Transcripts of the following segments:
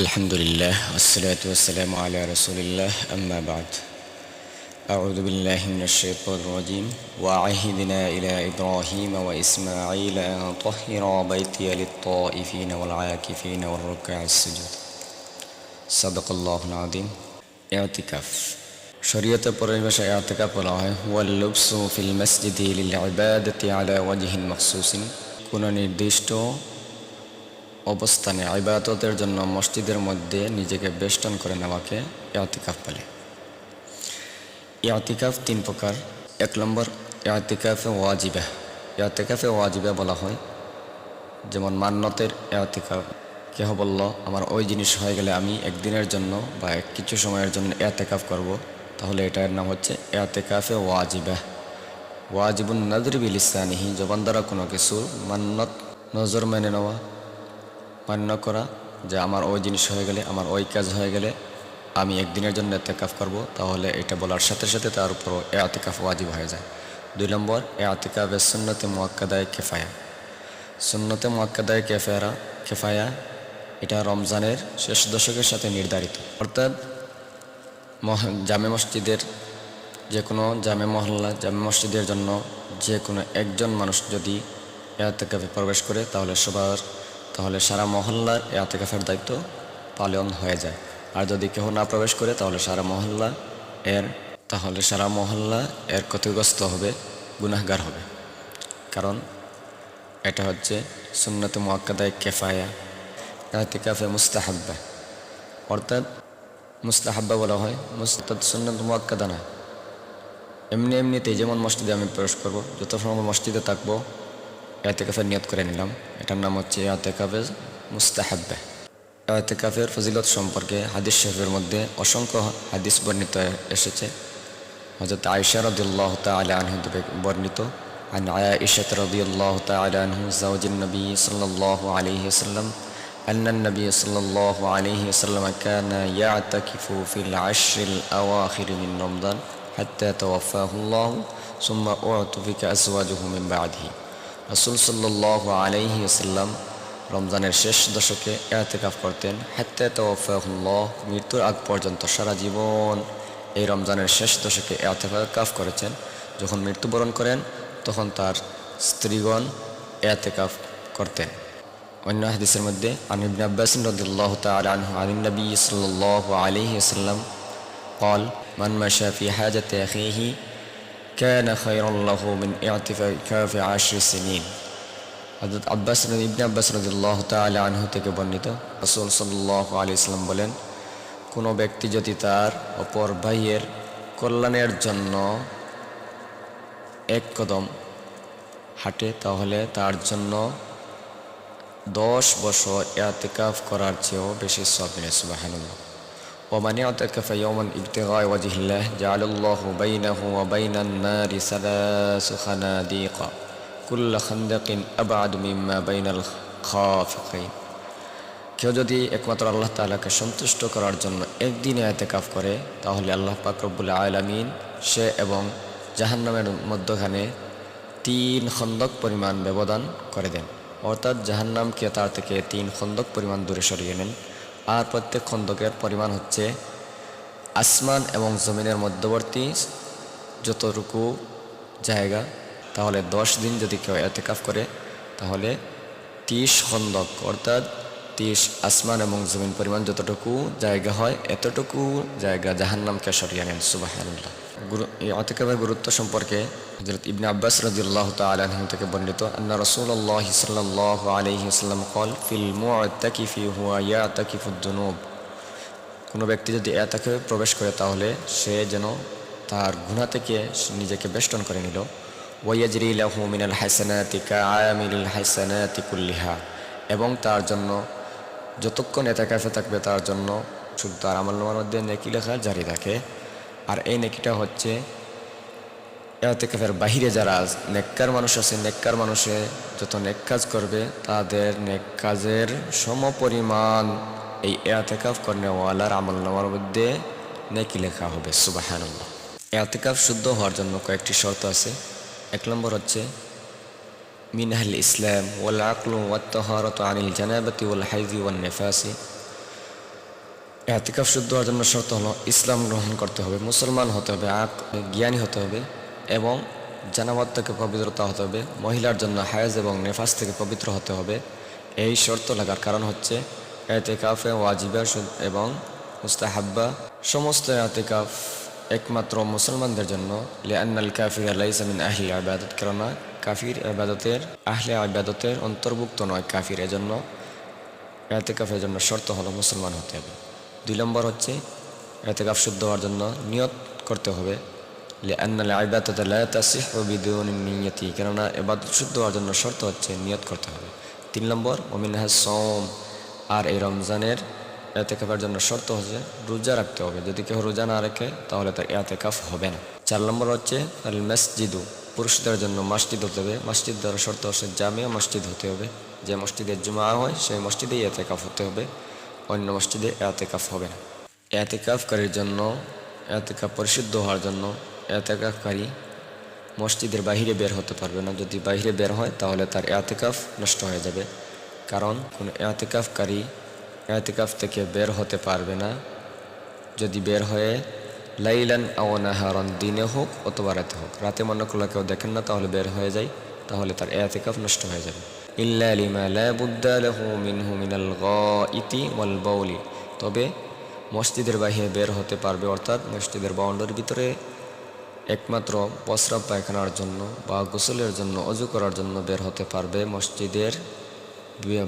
الحمد لله والصلاة والسلام على رسول الله أما بعد أعوذ بالله من الشيطان الرجيم وعهدنا إلى إبراهيم وإسماعيل أن طهر بيتي للطائفين والعاكفين والركع السجود صدق الله العظيم اعتكاف শরীয়তে পরিভাষায় ইআতিকাফ বলা হয় ওয়াল লুবসু ফিল মসজিদি লিল ইবাদাতি আলা ওয়াজহিন মাখসুসিন, কোন নির্দিষ্ট অবস্থানে ইবাদতের জন্য মসজিদের মধ্যে নিজেকে বেষ্টন করে নেওয়াকে ইআতিকাফ বলে। ইআতিকাফ তিন প্রকার। এক নম্বর ইআতিকাফে ওয়াজিবা। ইআতিকাফে ওয়াজিবা বলা হয় যেমন মান্নতের ইআতিকাফ। কেহ বলল আমার ওই জিনিস হয়ে গেলে আমি একদিনের জন্য বা কিছু সময়ের জন্য ইআতিকাফ করব, তাহলে এটার নাম হচ্ছে ইআতিকাফে ওয়াজিবা। ওয়াজিবুন নাযরি বিলিসানিহি, জবান দ্বারা কোনো কিছুর মান্নত নজর মেনে নেওয়া, মান্য করা যে আমার ওই জিনিস হয়ে গেলে, আমার ওই কাজ হয়ে গেলে আমি একদিনের জন্য ইআতিকাফ করব, তাহলে এটা বলার সাথে সাথে তার উপর ইআতিকাফ ওয়াজিব হয়ে যায়। দুই নম্বর ইআতিকাফে সুন্নতে মুআক্কাদায়ে কিফায়া। সুন্নতে মুআক্কাদায়ে কিফায়া এটা রমজানের শেষ দশকের সাথে নির্ধারিত, অর্থাৎ জামে মসজিদের যে কোনো জামে মহল্লা জামে মসজিদের জন্য যে কোনো একজন মানুষ যদি ইআতিকাফে প্রবেশ করে তাহলে সারা মহল্লার ইআতিকাফের দায়িত্ব পালন হয়ে যায়। আর যদি কেউ না প্রবেশ করে তাহলে সারা মহল্লা এর ক্ষতিগ্রস্ত হবে, গুনাহগার হবে, কারণ এটা হচ্ছে সুন্নতে মুআক্কাদায়ে কিফায়া। ইআতিকাফে মুস্তাহাব্বা, অর্থাৎ মুস্তাহাব্বা বলা হয় সুন্নত মুআক্কাদা না। এমনিতেই যেমন মসজিদে আমি প্রবেশ করব, যত সময় মসজিদে থাকবো ইআতিকাফের নিয়ত করে নিলাম, এটার নাম হচ্ছে ইআতিকাফে মুস্তাহাব্বা। ইআতিকাফের ফজিলত সম্পর্কে হাদিস শরীফের মধ্যে অসংখ্য হাদিস বর্ণিত এসেছে। হযরত আয়েশা রাদিয়াল্লাহু তাআলা আনহা থেকে বর্ণিত, عن عائشة رضي الله تعالى عنه زوج النبي صلى الله عليه وسلم أن النبي صلى الله عليه وسلم كان يعتكف في العشر الأواخر من رمضان حتى توفاه الله ثم أعتكف أزواجه من بعده। রাসূল সাল্লাল্লাহু আলাইহি ওয়াসাল্লাম রমজানের শেষ দশকে ইআতিকাফ করতেন, হাত্তা তাওয়াফাহুল্লাহ, মৃত্যুর আগ পর্যন্ত সারা জীবন এই রমজানের শেষ দশকে ইআতিকাফ করেছেন। যখন মৃত্যুবরণ করেন তখন তার স্ত্রীগণ ইআতিকাফ করতেন। অন্য হাদিসের মধ্যে আন ইবনে আব্বাস রাদিয়াল্লাহু তাআলা আনহু আন নবী সাল্লাল্লাহু আলাইহি ওয়াসাল্লাম قال من مشى في حاجة أخيه كان خيرا له من اعتكاف 10 سنين। হযরত ইবনে আব্বাস রাদিয়াল্লাহু তাআলা আনহু থেকে বর্ণিত, রাসূল সাল্লাল্লাহু আলাইহি ওয়াসাল্লাম বলেন, কোনো ব্যক্তি যদি তার অপর ভাইয়ের কল্যাণের জন্য এক কদম হাঁটে তাহলে তার জন্য 10 বছর ইআতিকাফ করার চেয়েও বেশি সওয়াব মিলে। সুবহানাল্লাহ। ومن اعتكف يوما ابتغاء وجه الله جعل الله بينه وبين النار 3 خناديق كل خندق أبعد مما بين الخافقين। কেউ যদি একমাত্র আল্লাহ তাআলাকে সন্তুষ্ট করার জন্য একদিন ইআতিকাফ করে তাহলে আল্লাহ পাক রব্বুল আলামিন সে এবং জাহান্নামের মধ্যখানে 3 খন্দক পরিমাণ ব্যবধান করে দেন, অর্থাৎ জাহান্নামকে তার থেকে 3 খন্দক পরিমাণ দূরে সরিয়ে নেন। আর প্রত্যেক খন্দকের পরিমাণ হচ্ছে আসমান এবং জমিনের মধ্যবর্তী যতটুকু জায়গা। তাহলে 10 দিন যদি কেউ ইআতিকাফ করে তাহলে 30 খন্দক, অর্থাৎ 30 আসমান এবং জমিন পরিমাণ যতটুকু জায়গা হয় এতটুকু জায়গা জাহান্নামকে সরিয়ে নেন। সুবহানাল্লাহ। ইআতিকাফের গুরুত্ব সম্পর্কে হযরত ইবনে আব্বাস রাদিয়াল্লাহু তাআলা আনহু থেকে বর্ণিত, আন্না রাসূলুল্লাহ সাল্লাল্লাহু আলাইহি ওয়াসাল্লাম قال في المعتكف هو يعتكف الذنوب। কোনো ব্যক্তি যদি ইআতিকাফে প্রবেশ করে তাহলে সে যেন তার গুনাহ থেকে নিজেকে বেষ্টন করে নিল। ওয়ায়াজরি লাহু মিনাল হাসানাতি কাআমিলিল হাসানাতি কুল্লিহা, এবং তার জন্য যতক্ষণ ইআতিকাফে থাকবে তার জন্য শুধু তার আমলনামার মধ্যে নেকি লেখা জারি থাকে। আর এই নেকিটা হচ্ছে ইআতিকাফের বাহিরে যারা নেককার মানুষ আছে, নেককার মানুষে যত নেক কাজ করবে তাদের নেক কাজের সমপরিমাণ এই ইআতিকাফ করনেওয়ালার আমলনামার মধ্যে নেকি লেখা হবে। সুবহানাল্লাহ। ইআতিকাফ শুদ্ধ হওয়ার জন্য কয়েকটি শর্ত আছে। এক নম্বর হচ্ছে মিনহাল ইসলাম ওয়াল আকলু ওয়াত তাহারাতু আনিল জানাবাতি ওয়াল হাইজি ওয়ান নিফাসি। ইতিকাফ শুদ্ধ হওয়ার জন্য শর্ত হলো ইসলাম গ্রহণ করতে হবে, মুসলমান হতে হবে, জ্ঞানী হতে হবে এবং জানাবাত থেকে পবিত্রতা হতে হবে। মহিলার জন্য হায়েজ এবং নেফাস থেকে পবিত্র হতে হবে। এই শর্ত লাগার কারণ হচ্ছে ইতিকাফে ওয়াজিবা এবং মুস্তাহাব্বা সমস্ত ইতিকাফ একমাত্র মুসলমানদের জন্য। লিআন্নাল কাফিরা লাইসা মিন আহলি ইবাদত, কেননা কাফির ইবাদতের আহলে ইবাদতের অন্তর্ভুক্ত নয় কাফির। এজন্য ইতিকাফের জন্য শর্ত হলো মুসলমান হতে হবে। 2 নম্বর হচ্ছে ইতিকাফ শুদ্ধ হওয়ার জন্য নিয়ত করতে হবে। লিআন্নাল ইবাদাতা লা তাসিহু বিদুনি নিয়তি, কেননা ইবাদত শুদ্ধ হওয়ার জন্য শর্ত হচ্ছে নিয়ত করতে হবে। 3 নম্বর ওমিনহা সওম, আর এই রমজানের ইতিকাফের জন্য শর্ত হচ্ছে রোজা রাখতে হবে। যদি কেউ রোজা না রাখে তাহলে তার ইতিকাফ হবে না। 4 নম্বর হচ্ছে আল মসজিদু, পুরুষদের জন্য মসজিদ হতে হবে। মসজিদ দ্বারা শর্ত হচ্ছে জামিয়া মসজিদ হতে হবে। যে মসজিদে জুমা হয় সেই মসজিদেই ইতিকাফ হতে হবে, অন্য মসজিদে ইতিকাফ হবে না। ইতিকাফকারীর জন্য ইতিকাফ পরিশুদ্ধ হওয়ার জন্য ইতিকাফকারী মসজিদের বাহিরে বের হতে পারবে না। যদি বাহিরে বের হয় তাহলে তার ইতিকাফ নষ্ট হয়ে যাবে, কারণ কোনো ইতিকাফকারী ইতিকাফ থেকে বের হতে পারবে না যদি বের হয়ে লাইলান আও নাহারান, দিনে হোক অথবা রাতে হোক। রাতে মনে করলে কেউ দেখেন না তাহলে বের হয়ে যায়, তাহলে তার ইতিকাফ নষ্ট হয়ে যাবে। ইল্লা লিমা লা বুদ্দা লাহু মিনহু মিনাল গাইতি ওয়াল বাউলি, তবে মসজিদের বাহিরে বের হতে পারবে, অর্থাৎ মসজিদের বাউন্ডারির ভিতরে একমাত্র প্রস্রাব পায়খানার জন্য বা গোসলের জন্য, অজু করার জন্য বের হতে পারবে। মসজিদের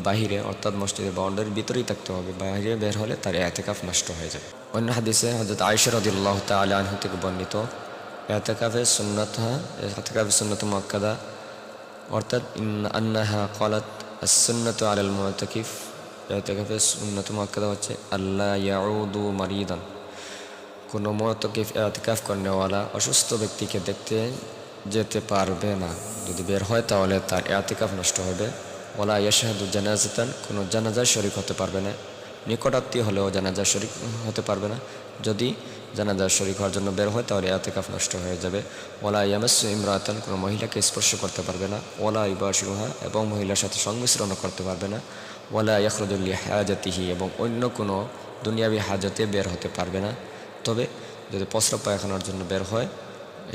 বাহিরে অর্থাৎ মসজিদের বাউন্ডারির ভিতরেই থাকতে হবে, বাইরে বের হলে তার ইতিকাফ নষ্ট হয়ে যাবে। অন্য হাদিসে হযরত আয়েশা রাদিয়াল্লাহু তাআলা আনহা থেকে বর্ণিত ইতিকাফের সুন্নাত মুআক্কাদা, অর্থাৎ আন্নাহা ক্বালাত আস-সুন্নাতু আলাল মুতাকিফ, ইতিকাফের সুন্নাত মুআক্কাদা হচ্ছে আল্লা ইয়াউদু মারিদান, কোনো মুতাকিফ ইতিকাফ করনেওয়ালা অসুস্থ ব্যক্তিকে দেখতে যেতে পারবে না। যদি বের হয় তাহলে তার ইতিকাফ নষ্ট হবে। ওয়ালা ইয়াশহাদু জানাজাতান, কোনো জানাজার শরীক হতে পারবে না। নিকটাত্মীয় হলেও জানাজার শরীক হতে পারবে না। যদি জানাজার শরীক হওয়ার জন্য বের হয় তাহলে ইতিকাফ নষ্ট হয়ে যাবে। ওয়ালা ইয়ামাসসু ইমরাতান, কোনো মহিলাকে স্পর্শ করতে পারবে না। ওয়ালা ইবাশিরুহা, এবং মহিলার সাথে সংমিশ্রণ করতে পারবে না। ওয়ালা ইয়াখরুজু লিহাজাতিহি, এবং অন্য কোনো দুনিয়াবি হাজতে বের হতে পারবে না। তবে যদি প্রস্রাব পায়খানার জন্য বের হয়,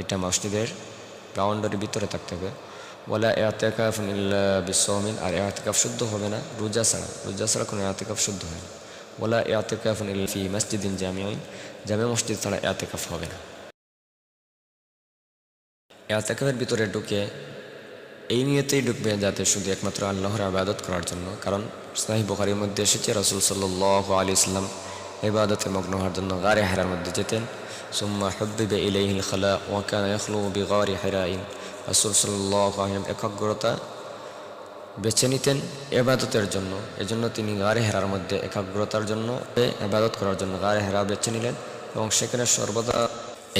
এটা মসজিদের বাউন্ডারির ভিতরে থাকতে হবে। ওয়ালা ইতিকাফুন ইল্লা বিসওমিন, আর ইতিকাফ শুদ্ধ হবে না রোজা ছাড়া কোনো ইতিকাফ শুদ্ধ হয় না। ওয়ালা ইতিকাফুন ইল্লা ফি মসজিদিন জামিউন, জামে মসজিদ ছাড়া ইতিকাফ হবে না। ইতিকাফের ভিতরে ঢুকে এই নিয়তেই ঢুকবে যাতে শুধু একমাত্র আল্লাহর ইবাদত করার জন্য, কারণ সহিহ বুখারীর মধ্যে এসেছে রাসূল সাল্লাল্লাহু আলাইহি ওয়াসাল্লাম ইবাদতে মগ্ন হওয়ার জন্য গারে হিরার মধ্যে যেতেন। সুম্মা হুব্বিবা ইলাইহিল খালা ওয়া কানা ইয়াখলু বিগারি হিরাইন, রাসূল সাল্লাল্লাহু আলাইহি ওয়াসাল্লাম একাগ্রতা বেছে নিতেন ইবাদতের জন্য। এজন্য তিনি গারে হিরার মধ্যে একাগ্রতার জন্য ইবাদত করার জন্য গারে হিরা বেছে নিলেন এবং সেখানে সর্বদা।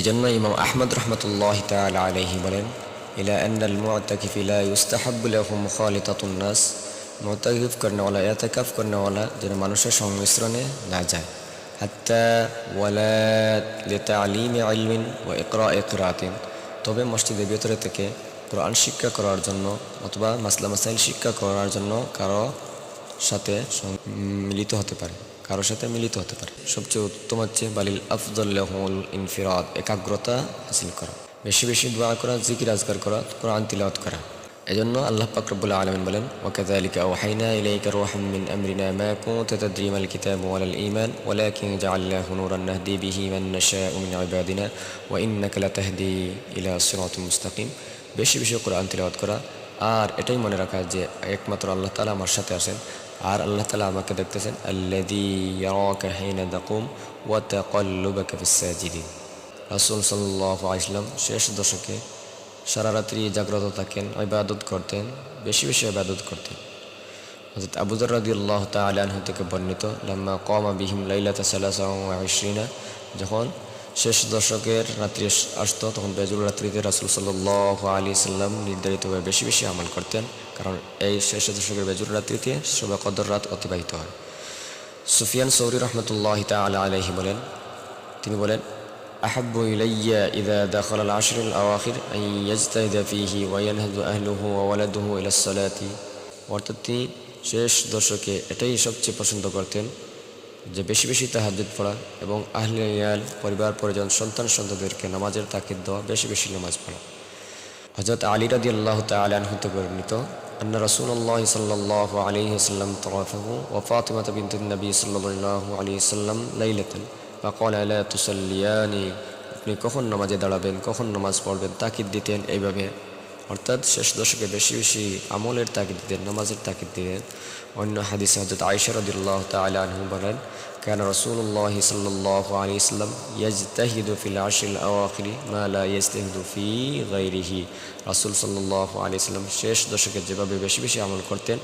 এজন্য ইমাম আহমদ রাহমাতুল্লাহি তাআলা আলাইহি বলেন, ইলা আন্নাল মুতাকিফ লা ইউস্তাহাব্বু লাহু মুখালিতাতুন নাস, মুতাকিফ করনেওয়ালা ইতিকাফ করনেওয়ালা যেন মানুষের সংমিশ্রণে না যায়। হাত্তা ওয়ালা লিতালিমি ইলমিন ওয়া ইকরা'i কিরাতিন, তবে মসজিদের ভিতরে থেকে কোরআন শিক্ষা করার জন্য অথবা মাসলা মাসাইল শিক্ষা করার জন্য কারোর সাথে মিলিত হতে পারে। সবচেয়ে উত্তম হচ্ছে বালিল আফদল লাহুল ইনফিরাদ, একাগ্রতা হাসিল করা, বেশি বেশি দোয়া করা, জিকির আজকার করা, কোরআন তিলাওয়াত করা। এজন্য আল্লাহ পাক রব্বুল আলামিন বলেন, ওয়া কাযালিকা আওহাইনা ইলাইকা রূহাম মিন আমরিনা মা কুনতা তাদরি মাল কিতাবু ওয়ালাল ঈমান ওয়ালাকিন জাআলনাহু নূরান নাহদি বিহি মান নাশাউ মিন ইবাদিনা ওয়া ইন্নাকা লাতাহদি ইলা সিরাতিন মুস্তাকিম। বেশি বেশি কোরআন তিলাওয়াত করা, আর এটাই মনে রাখা যে একমাত্র আল্লাহ তাআলা আমার সাথে আছেন আর আল্লাহ তাআলা আমাকে দেখতেছেন। আল্লাযী ইয়ারাকা হিনা তাকুম ওয়া তাকাল্লুবাকা ফিস সাজিদিন। রাসূল সাল্লাল্লাহু আলাইহি ওয়াসাল্লাম শেষ দশকে সারা রাত্রি জাগ্রত থাকেন, ইবাদত করতেন, বেশি বেশি ইবাদত করতেন। হযরত আবু যর রাদিয়াল্লাহু তাআলা আনহু থেকে বর্ণিত, লাম্মা কামা বিহিম লাইলাতা 23, যখন শেষ দশকের রাত্রি আসতো তখন বেজুর রাত্রিতে রাসূল সাল্লাল্লাহু আলাইহি সাল্লাম নির্ধারিতভাবে বেশি বেশি আমল করতেন, কারণ এই শেষ দশকের বেজুর রাত্রিতে শবে কদর রাত অতিবাহিত হয়। সুফিয়ান সৌরি রাহমাতুল্লাহি তাআলা আলাইহি বলেন, তিনি বলেন, আহাব্বু ইলাইয়া ইযা দাখালাল আশরুল আওয়াখির আন ইয়াজতাহিদা ফীহি ওয়া ইয়ানহাযু আহলুহু ওয়া ওয়ালাদুহু ইলাস সালাতি, অর্থাৎ তিনি শেষ দশকে এটাই সবচেয়ে পছন্দ করতেন যে বেশি বেশি তাহাজ্জুদ পড়া এবং আহলে ইয়াল পরিবার পরিজন সন্তান সন্ততিদেরকে নামাজের তাকিদ দেওয়া, বেশি বেশি নামাজ পড়া। হযরত আলী রাদিয়াল্লাহু তাআলা আনহু হতে বর্ণিত আন্না রাসূলুল্লাহ সাল্লাল্লাহু আলাইহি ওয়াসাল্লাম তাওয়াফাহু ওয়া ফাতিমা বিনতুন নবী সাল্লাল্লাহু আলাইহি ওয়াসাল্লাম লাইলাতান ফাকালা লা তুসাল্লিয়ানি, আপনি কখন নামাজে দাঁড়াবেন, কখন নামাজ পড়বেন তাকিদ দিতেন এইভাবে। অর্থাৎ শেষ দশকে বেশি বেশি আমলের তাকিদ দিতেন, নামাজের তাকিদ দিতেন। অন্য হাদিসে হযরত আয়েশা রাদিয়াল্লাহু তাআলা আনহা বলেন কান রাসূলুল্লাহ সাল্লাল্লাহু আলাইহি ওয়াসাল্লাম ইয়াজতাহিদু ফিল আশরিল আওয়াখিরি মা লা ইয়াজতাহিদু ফি গায়রিহি, রাসূল সাল্লাল্লাহু আলাইহি ওয়াসাল্লাম শেষ দশকে যেভাবে বেশি বেশি আমল করতেন